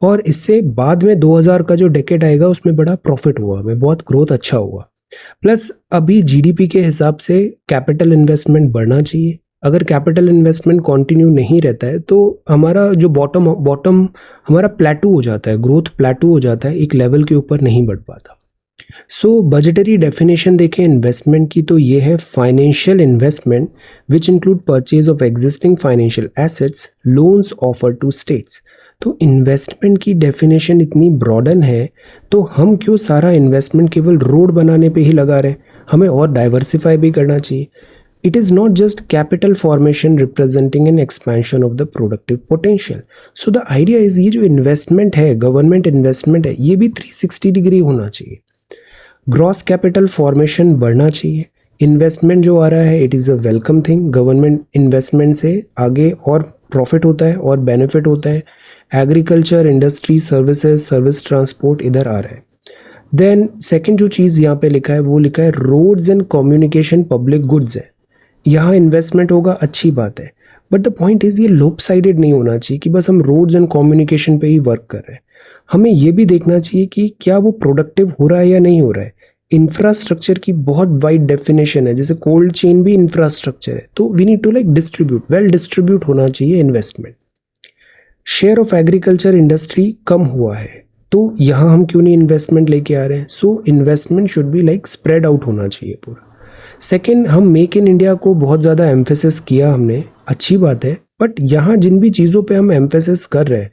और इससे बाद में 2000 का जो डेकेड आएगा उसमें बड़ा प्रॉफिट हुआ, हमें बहुत ग्रोथ अच्छा हुआ। प्लस अभी जीडीपी के हिसाब से कैपिटल इन्वेस्टमेंट बढ़ना चाहिए। अगर कैपिटल इन्वेस्टमेंट कंटिन्यू नहीं रहता है तो हमारा जो बॉटम हमारा प्लेटू हो जाता है, ग्रोथ प्लेटू हो जाता है, एक लेवल के ऊपर नहीं बढ़ पाता। सो बजटरी डेफिनेशन देखें इन्वेस्टमेंट की, तो ये है financial investment which include purchase of existing financial assets, loans offer to states. तो इन्वेस्टमेंट की डेफिनेशन इतनी ब्रॉडन है, तो हम क्यों सारा इन्वेस्टमेंट केवल रोड बनाने पे ही लगा रहे हैं? हमें और डाइवर्सिफाई भी करना चाहिए। It is not just capital formation representing an expansion of the productive potential. So the idea is ये जो इन्वेस्टमेंट है, गवर्नमेंट इन्वेस्टमेंट है, ये भी 360 डिग्री होना चाहिए। ग्रॉस कैपिटल फॉर्मेशन बढ़ना चाहिए। इन्वेस्टमेंट जो आ रहा है it is a welcome thing. Government investment से आगे और प्रॉफिट होता है और बेनिफिट होता है। Agriculture, industry, services, service transport इधर आ रहा है। देन सेकेंड जो चीज़ यहाँ पे लिखा है वो लिखा है roads and communication public goods है। यहाँ इन्वेस्टमेंट होगा, अच्छी बात है, बट द पॉइंट इज ये लोप साइडेड नहीं होना चाहिए कि बस हम रोड्स एंड कम्युनिकेशन पे ही वर्क कर रहे हैं। हमें ये भी देखना चाहिए कि क्या वो प्रोडक्टिव हो रहा है या नहीं हो रहा है। इंफ्रास्ट्रक्चर की बहुत वाइड डेफिनेशन है, जैसे कोल्ड चेन भी इंफ्रास्ट्रक्चर है, तो we need to like distribute, well distribute होना चाहिए investment. Share of agriculture industry कम हुआ है, तो यहाँ हम क्यों नहीं इन्वेस्टमेंट लेके आ रहे हैं? So investment should be like spread out होना चाहिए पूरा। सेकेंड, हम मेक इन इंडिया को बहुत ज़्यादा एम्फेसिस किया हमने, अच्छी बात है, बट यहाँ जिन भी चीज़ों पे हम एम्फेसिस कर रहे हैं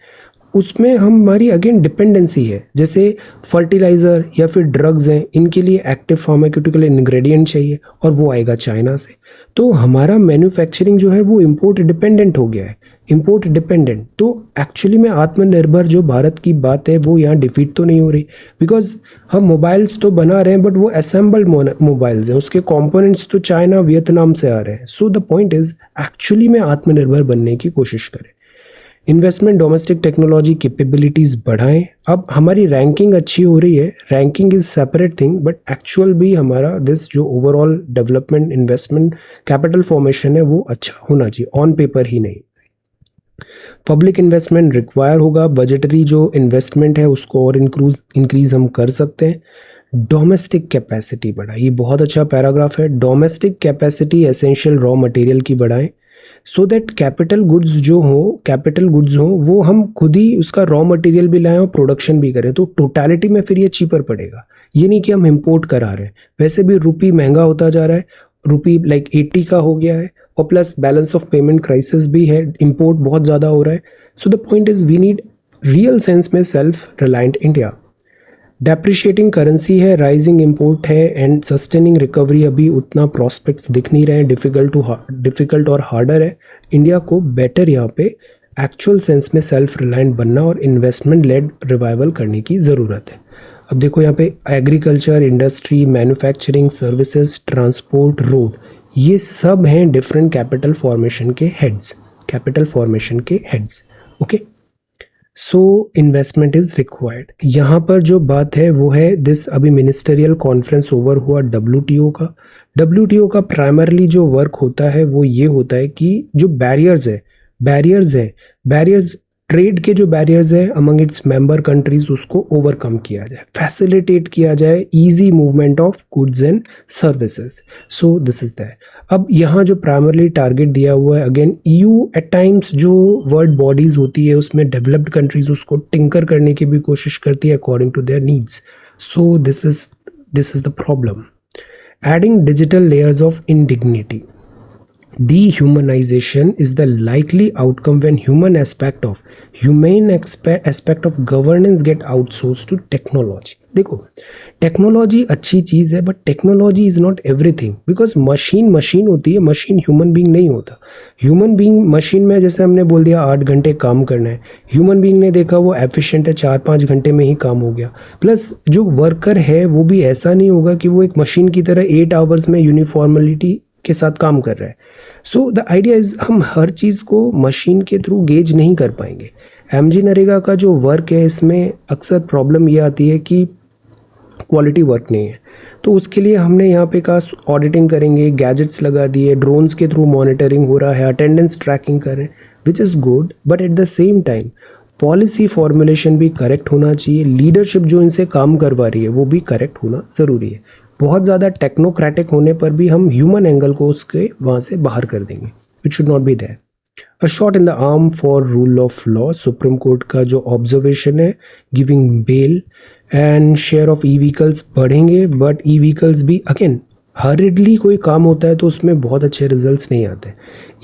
उसमें हमारी अगेन डिपेंडेंसी है। जैसे फर्टिलाइज़र या फिर ड्रग्स हैं, इनके लिए एक्टिव फार्मास्यूटिकल इंग्रेडिएंट चाहिए और वो आएगा चाइना से। तो हमारा मैन्युफैक्चरिंग जो है वो इम्पोर्ट डिपेंडेंट हो गया है, इम्पोर्ट डिपेंडेंट। तो एक्चुअली में आत्मनिर्भर जो भारत की बात है वो यहाँ डिफीट तो नहीं हो रही, बिकॉज हम मोबाइल्स तो बना रहे हैं बट वो असेंबल्ड मोबाइल्स हैं, उसके कंपोनेंट्स तो चाइना वियतनाम से आ रहे हैं। सो द पॉइंट इज एक्चुअली में आत्मनिर्भर बनने की कोशिश करें, इन्वेस्टमेंट डोमेस्टिक टेक्नोलॉजी कैपेबिलिटीज़ बढ़ाएं। अब हमारी रैंकिंग अच्छी हो रही है, ranking is separate thing, but actual भी हमारा दिस जो overall development investment capital formation है वो अच्छा होना चाहिए, ऑन पेपर ही नहीं। पब्लिक इन्वेस्टमेंट रिक्वायर होगा, बजटरी जो इन्वेस्टमेंट है उसको और इंक्रीज हम कर सकते हैं। डोमेस्टिक कैपेसिटी बढ़ाएं, ये बहुत अच्छा पैराग्राफ है। Domestic capacity essential raw material की बढ़ाएं सो दैट कैपिटल गुड्स हो वो हम खुद ही उसका रॉ मटेरियल भी लाएं और प्रोडक्शन भी करें, तो टोटलिटी में फिर ये चीपर पड़ेगा। ये नहीं कि हम इंपोर्ट करा रहे हैं, वैसे भी रुपी महंगा होता जा रहा है, रुपी लाइक 80 का हो गया है और plus balance of payment crisis भी है, इंपोर्ट बहुत ज़्यादा हो रहा है। So the point is we need real sense में self reliant India. Depreciating currency है, राइजिंग इंपोर्ट है एंड सस्टेनिंग रिकवरी अभी उतना प्रॉस्पेक्ट्स दिख नहीं रहे हैं, डिफिकल्ट और हार्डर है। इंडिया को बेटर यहाँ पे एक्चुअल सेंस में सेल्फ रिलायंट बनना और इन्वेस्टमेंट लेड रिवाइवल करने की ज़रूरत है। अब देखो यहाँ पे agriculture, industry, manufacturing, services, transport, road, ये सब हैं डिफरेंट कैपिटल फॉर्मेशन के heads, okay. So investment is required. यहाँ पर जो बात है वो है दिस, अभी मिनिस्टरियल कॉन्फ्रेंस ओवर हुआ WTO का प्राइमरली जो वर्क होता है वो ये होता है कि जो बैरियर्स ट्रेड के जो बैरियर्स है अमंग इट्स मेंबर कंट्रीज उसको ओवरकम किया जाए, फैसिलिटेट किया जाए easy movement of goods and services. So this is that. अब यहाँ जो प्राइमरली टारगेट दिया हुआ है, अगेन EU एट टाइम्स जो वर्ल्ड बॉडीज होती है उसमें डेवलप्ड कंट्रीज उसको टिंकर करने की भी कोशिश करती है according to their needs. So this is the problem. Adding digital layers of indignity. Dehumanization is the likely outcome when humane aspect of governance get outsourced to technology. देखो, technology अच्छी चीज़ है but technology is not everything, because machine होती है, machine human being नहीं होता। Human being machine में जैसे हमने बोल दिया 8 घंटे काम करना है, ह्यूमन बीइंग ने देखा वो एफिशिएंट है, 4-5 घंटे में ही काम हो गया। प्लस जो वर्कर है वो भी ऐसा नहीं होगा कि वो एक मशीन की तरह 8 आवर्स में यूनिफॉर्मलिटी के साथ काम कर रहा है। सो द आइडिया इज हम हर चीज़ को मशीन के थ्रू गेज नहीं कर पाएंगे। MG नरेगा का जो वर्क है इसमें अक्सर प्रॉब्लम ये आती है कि क्वालिटी वर्क नहीं है, तो उसके लिए हमने यहाँ पे कहा ऑडिटिंग करेंगे, गैजेट्स लगा दिए, ड्रोन्स के थ्रू मॉनिटरिंग हो रहा है, अटेंडेंस ट्रैकिंग कर रहे हैं, which is good, but at the same time policy formulation भी करेक्ट होना चाहिए, लीडरशिप जो इनसे काम करवा रही है वो भी करेक्ट होना ज़रूरी है। बहुत ज़्यादा टेक्नोक्रेटिक होने पर भी हम ह्यूमन एंगल को उसके वहाँ से बाहर कर देंगे, it should not be there. A shot in the arm for rule of law, Supreme Court का जो ऑब्जर्वेशन है, giving bail and share of e vehicles बढ़ेंगे, बट ई-व्हीकल्स भी अगेन हरिडली कोई काम होता है तो उसमें बहुत अच्छे रिजल्ट्स नहीं आते।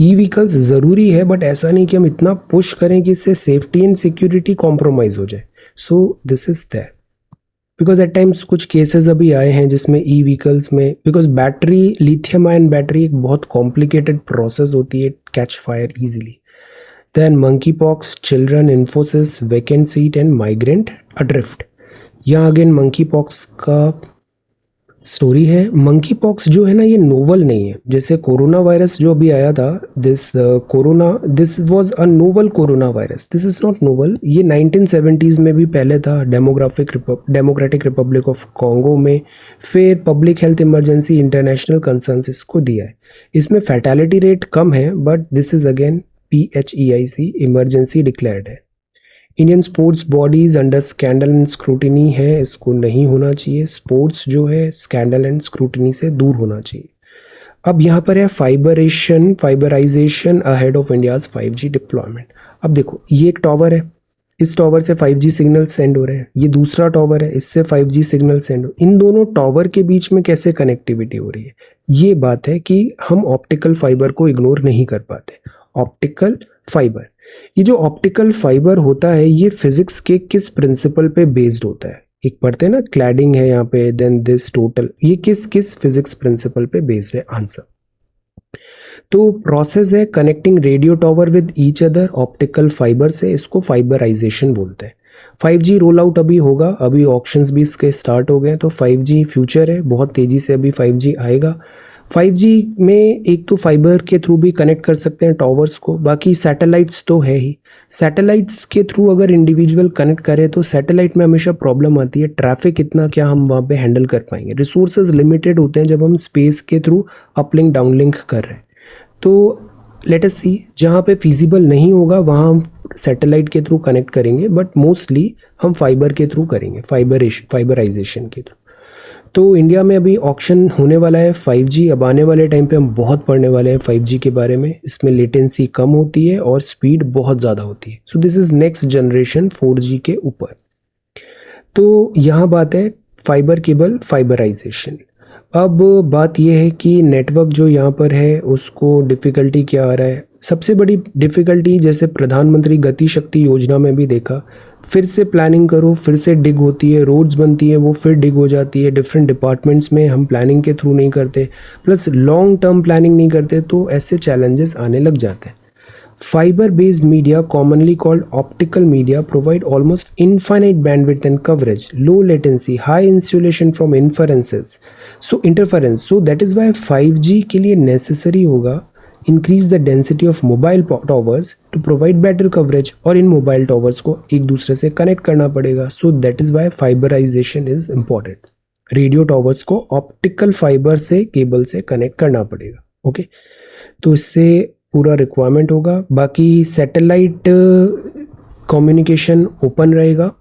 ई-व्हीकल्स ज़रूरी है बट ऐसा नहीं कि हम इतना पुश करें कि इससे सेफ्टी एंड सिक्योरिटी कॉम्प्रोमाइज़ हो जाए। So this is that, because at times कुछ केसेस अभी आए हैं जिसमें ई-व्हीकल्स में, because battery, lithium ion battery एक बहुत कॉम्प्लिकेटेड प्रोसेस होती है, catch fire easily. Then monkeypox, children, Infosys, vacant seat and migrant adrift. यहाँ अगेन मंकी पॉक्स का स्टोरी है। मंकी पॉक्स जो है ना ये नोवल नहीं है, जैसे कोरोना वायरस जो अभी आया था, this was a novel corona virus, this is not novel. ये 1970s में भी पहले था, डेमोक्रेटिक रिपब्लिक ऑफ कॉन्गो में, फिर public health emergency international consensus को दिया है। इसमें फैटेलिटी रेट कम है but this is again PHEIC emergency declared है। Indian sports bodies under scandal and scrutiny है, इसको नहीं होना चाहिए। स्पोर्ट्स जो है स्कैंडल एंड स्क्रूटिनी से दूर होना चाहिए। अब यहाँ पर है fiberisation ahead of India's 5G deployment. अब देखो ये एक टावर है, इस टावर से 5G सिग्नल सेंड हो रहे हैं, ये दूसरा टावर है, इससे 5G सिग्नल सेंड हो, इन दोनों टावर के बीच में कैसे कनेक्टिविटी हो रही है। ये बात है कि हम ऑप्टिकल फाइबर को इग्नोर नहीं कर पाते। ऑप्टिकल फाइबर, ये जो ऑप्टिकल फाइबर होता है ये फिजिक्स के किस प्रिंसिपल पे बेस्ड होता है। एक पढ़ते हैं ना, क्लैडिंग है यहाँ पे, देन दिस टोटल, ये किस किस फिजिक्स प्रिंसिपल पे बेस्ड है। आंसर तो प्रोसेस है connecting radio tower with each other optical fibre से, इसको फाइबराइजेशन बोलते हैं। 5G रोल आउट अभी होगा, अभी ऑक्शंस भी इसके स्टार्ट हो गए, तो 5G फ्यूचर है, बहुत तेज़ी से अभी 5G आएगा। 5G में एक तो फाइबर के थ्रू भी कनेक्ट कर सकते हैं टावर्स को, बाकी सैटेलाइट्स तो है ही। सैटेलाइट्स के थ्रू अगर इंडिविजुअल कनेक्ट करें तो सैटेलाइट में हमेशा प्रॉब्लम आती है, ट्रैफिक इतना क्या हम वहाँ पे हैंडल कर पाएंगे, रिसोर्सेज लिमिटेड होते हैं जब हम स्पेस के थ्रू अपलिंक डाउनलिंक कर रहे हैं। तो लेट अस सी, जहाँ पे फिजिबल नहीं होगा वहाँ हम सैटेलाइट के थ्रू कनेक्ट करेंगे, बट मोस्टली हम फाइबर के थ्रू करेंगे, फाइबराइजेशन के थ्रू। तो इंडिया में अभी ऑक्शन होने वाला है 5G, अब आने वाले टाइम पे हम बहुत पढ़ने वाले हैं 5G के बारे में। इसमें लेटेंसी कम होती है और स्पीड बहुत ज़्यादा होती है। So this is next generation 4G के ऊपर। तो यहाँ बात है फाइबर केबल फाइबराइजेशन। अब बात यह है कि नेटवर्क जो यहाँ पर है उसको डिफ़िकल्टी क्या आ रहा है। सबसे बड़ी डिफ़िकल्टी, जैसे प्रधानमंत्री गति शक्ति योजना में भी देखा, फिर से प्लानिंग करो, फिर से डिग होती है, रोड्स बनती है, वो फिर डिग हो जाती है। डिफरेंट डिपार्टमेंट्स में हम प्लानिंग के थ्रू नहीं करते, प्लस लॉन्ग टर्म प्लानिंग नहीं करते, तो ऐसे चैलेंजेस आने लग जाते हैं। Fiber based media, commonly called optical media, provide almost infinite bandwidth and coverage, low latency, high insulation from interference. So that is why 5G के लिए necessary होगा increase the density of mobile towers to provide better coverage, और इन mobile towers को एक दूसरे से connect करना पड़ेगा. So that is why fiberization is important. Radio towers को ऑप्टिकल फाइबर से केबल से कनेक्ट करना पड़ेगा। ओके, तो इससे पूरा रिक्वायरमेंट होगा। बाकी सैटेलाइट कम्युनिकेशन ओपन रहेगा।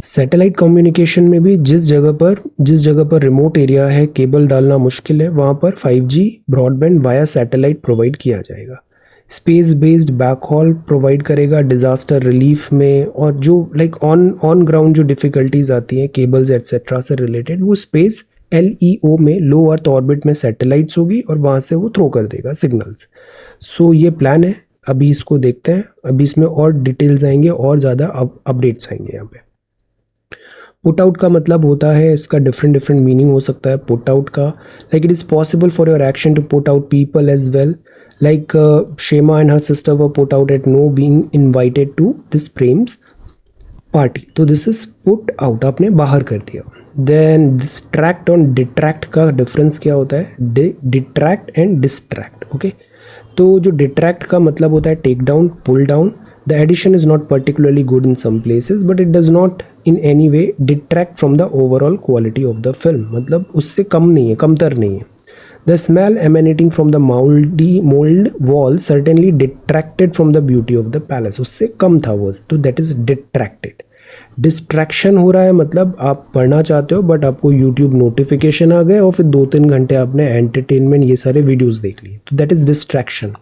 सैटेलाइट कम्युनिकेशन में भी जिस जगह पर रिमोट एरिया है, केबल डालना मुश्किल है, वहाँ पर 5G broadband via satellite provide किया जाएगा। स्पेस बेस्ड बैकहॉल प्रोवाइड करेगा डिज़ास्टर रिलीफ में, और जो लाइक ऑन ग्राउंड जो डिफ़िकल्टीज आती हैं केबल्स एट्सेट्रा से रिलेटेड, वो स्पेस LEO में, लो अर्थ ऑर्बिट में सैटेलाइट्स होगी और वहाँ से वो थ्रो कर देगा सिग्नल्स। सो ये प्लान है, अभी इसको देखते हैं। अभी इसमें और डिटेल्स आएंगे और ज़्यादा अपडेट्स आएंगे यहाँ पे। पुट आउट का मतलब होता है, इसका डिफरेंट मीनिंग हो सकता है पुट आउट का। Like it is possible for your action to put out people as well, like Shema and her sister were put out at no being invited to this प्रेम्स party. तो this is put out, आपने बाहर कर दिया। Then distract और detract का difference क्या होता है? Detract and distract. ओके, तो जो डिट्रैक्ट का मतलब होता है take down, pull down. The addition is not particularly good in some places, but it does not in any way detract from the overall quality of the film, मतलब उससे कम नहीं है, कमतर नहीं है। The smell emanating from the mold wall certainly detracted from the beauty of the palace. उससे कम था वो, तो that is detracted. डिस्ट्रैक्शन हो रहा है मतलब आप पढ़ना चाहते हो बट आपको यूट्यूब नोटिफिकेशन आ गए और फिर 2-3 घंटे आपने एंटरटेनमेंट ये सारे वीडियोस देख लिए, तो that is distraction.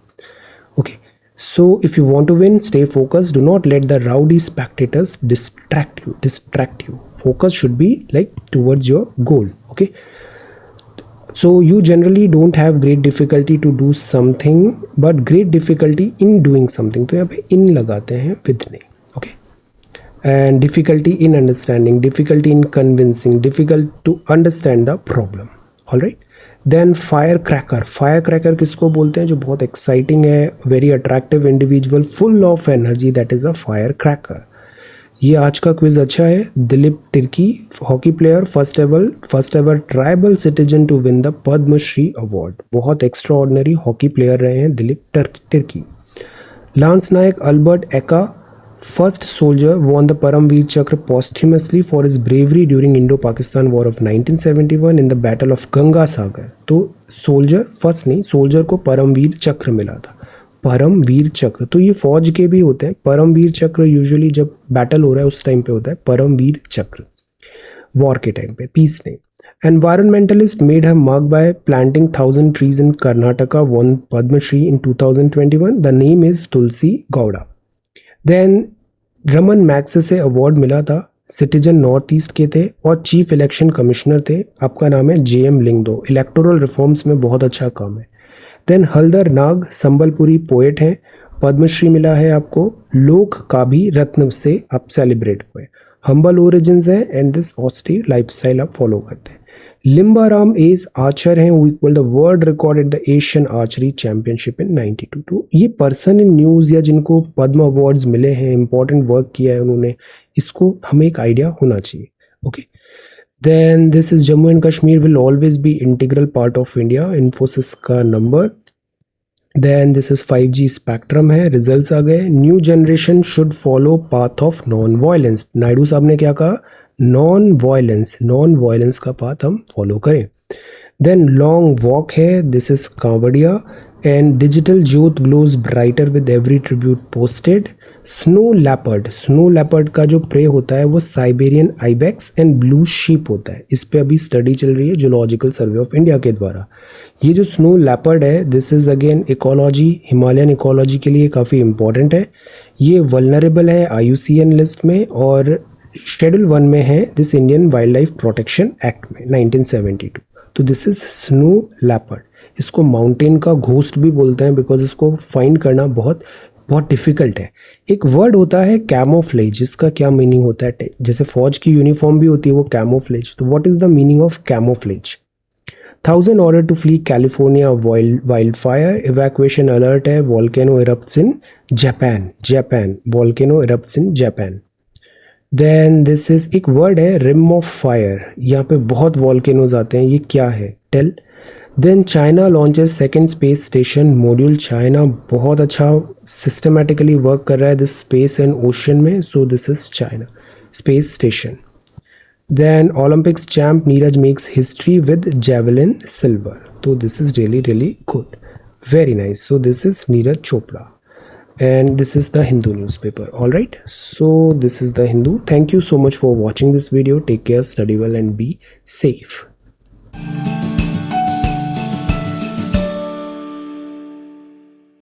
Okay, so if you want to win, stay focused, do not let the rowdy spectators distract you. Focus should be like towards your goal. Okay, so you generally don't have great difficulty to do something but great difficulty in doing something, तो यहाँ पे in लगाते हैं with नहीं। okay, and difficulty in understanding, difficulty in convincing, difficult to understand the problem. all right, then firecracker किसको बोलते हैं? जो बहुत exciting है, very attractive individual full of energy, that is a firecracker। ये आज का क्विज अच्छा है। Dilip Tirkey, hockey player, first ever tribal citizen to win the Padma Shri award. बहुत एक्स्ट्रा ऑर्डिनरी हॉकी प्लेयर रहे हैं Dilip Tirkey. Lance Naik Albert Ekka, first soldier, won the Param Vir Chakra posthumously for his bravery during Indo Pakistan war of 1971 in the battle of Ganga Sagar. तो soldier, first नहीं, soldier को परमवीर चक्र मिला था, परमवीर चक्र। तो ये फौज के भी होते हैं परमवीर चक्र, यूजुअली जब बैटल हो रहा है उस टाइम पे होता है परमवीर चक्र, वॉर के टाइम पे, पीस नहीं। Environmentalist made her mark by planting 1000 trees in Karnataka, won Padma Shri in 2021। The name is Tulsi Gowda. Then Raman Magsaysay award मिला था, सिटीजन नॉर्थ ईस्ट के थे और चीफ इलेक्शन कमिश्नर थे, आपका नाम है JM लिंगदो। इलेक्टोरल रिफॉर्म्स में बहुत अच्छा काम है। देन हल्दर नाग संबलपुरी पोएट हैं, पद्मश्री मिला है आपको। लोक काभी रत्न से आप सेलिब्रेट हुए। हम्बल ओरिजिन्स है एंड दिस ऑस्टी लाइफस्टाइल आप फॉलो करते हैं। लिम्बाराम एज आर्चर हैं, वो equal the world record at the Asian archery championship इन 92। तो ये पर्सन इन न्यूज़ या जिनको पद्म अवार्ड्स मिले हैं, इंपॉर्टेंट वर्क किया है उन्होंने, इसको हमें एक आइडिया होना चाहिए। Okay, then this is Jammu and Kashmir will always be integral part of India, Infosys का number. Then this is 5G spectrum है, रिजल्ट्स आ गए। New generation should follow path of non violence, Naidu साहब ने क्या कहा, नॉन वायलेंस का पाथ हम फॉलो करें। देन लॉन्ग वॉक है, this is Kanwariya. And digital Jyot glows brighter with every tribute posted. Snow leopard का जो प्रे होता है वो Siberian ibex and blue sheep होता है। इस पे अभी स्टडी चल रही है जूलॉजिकल सर्वे ऑफ इंडिया के द्वारा। ये जो स्नो लेपर्ड है, this is again ecology, Himalayan ecology के लिए काफ़ी इंपॉर्टेंट है। ये वल्नरेबल है IUCN लिस्ट में और शेड्यूल 1 में है this Indian wild life protection act में 1972। तो दिस इज स्नो लेपर्ड। इसको माउंटेन का घोस्ट भी बोलते हैं बिकॉज इसको फाइंड करना बहुत डिफिकल्ट है। एक वर्ड होता है कैमोफ्लेज, जिसका क्या मीनिंग होता है, जैसे फौज की यूनिफॉर्म भी होती है वो कैमोफ्लेज। तो what is the meaning of camouflage? 1000 order to flee California wildfire, evacuation alert है, volcano erupts in Japan, volcano erupts in Japan. Then this is एक वर्ड है रिम ऑफ फायर, यहाँ पे बहुत वॉल्केनोज आते हैं, ये क्या है, tell. Then China launches second space station module. China बहुत अच्छा सिस्टमेटिकली वर्क कर रहा है दिस स्पेस एंड ओशन में, so this is China space station. Then Olympics champ Neeraj makes history with javelin silver, तो this is really good, very nice. So this is Neeraj Chopra and this is the Hindu newspaper. All right, so this is the Hindu. Thank you so much for watching this video. Take care, study well and be safe.